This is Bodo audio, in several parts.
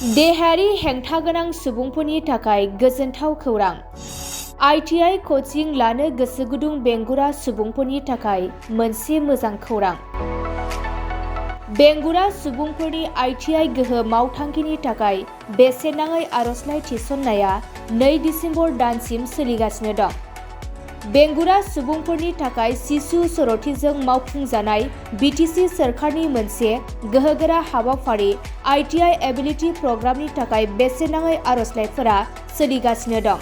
देहायारि हेंथा गोनां सुबुंफोरनि थाखाय गोजोनथाव खौरां। ITI Coaching लानो गोसो गुदुं बेंगुरा सुबुंफोरनि थाखाय मोनसे मोजां खौरां। बेंगुरा सुबुंफोरनि ITI गोहो मावथांखिनि थाखाय बेसेन नाङै आर'जलाइ थिसननाया 2 दिसेम्बर दानसिम सोलिगासिनो दं। बेंगुरा सुबुंफोरनि थाखाय शिशु सरथिजों मावफुंजानाय BTC सोरखारनि मोनसे गोहोगोरा हाबाफारि ITI एबिलिटि प्रग्रामनि थाखाय बेसेन नाङै आर'जलाइफोरा सोलिगासिनो दं।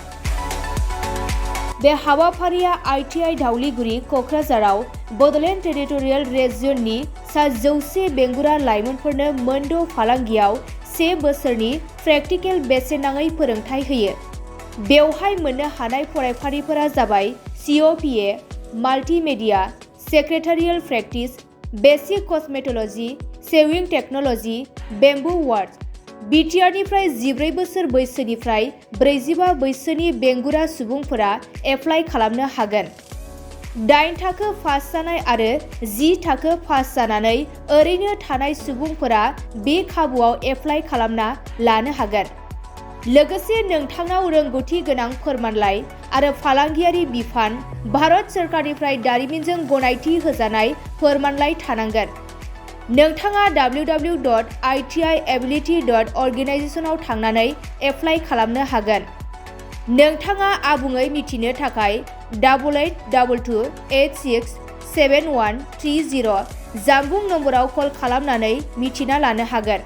बे हाबाफारिया ITI दावलिगुरि क'क्राझाराव बड'लेण्ड टेरिटरियेल रिजननि सा 100 बेंगुरा लाइमोनफोरनो मोनद' फालांगियाव 1 बोसोरनि प्रेक्टिकेल बेसेन नाङै फोरोंथाय होयो। बेवहाय मोननो हानाय फरायफारिफोरा जाबाय COPA, माल्टिमेडिया, सेक्रेटारियेल प्रेक्टिस, बेसिक कस्मेटोलॉजी, सेविं टेक्न'ल'जी, बेम्बु वार्क्स। बिटिआरनिफ्राय 14 बोसोर बैसोनिफ्राय 45 बैसोनि बेंगुरा सुबुंफोरा एप्लाइ खालामनो हागोन। 8 थाखो पास जानाय आरो 10 थाखो पास जानानै ओरैनो थानाय सुबुंफोरा बे खाबुआव एप्लाइ खालामना लानो हागोन। लोगोसे नोंथांनाव रोंगौथि गोनां फोरमानलाइ आरो फालांगियारि बिफान भारत सोरखारनिफ्राय दारिमिनजों गनायथि होजानाय फोरमानलाइ थानांगोन। नोंथाङा www.itiability.organization आव थांनानै एप्लाइ खालामनो हागोन। नोंथाङा आबुङै मिथिनो थाखाय 8822867130 जानबुं नम्बराव कल खालामनानै मिथिना लानो हागोन।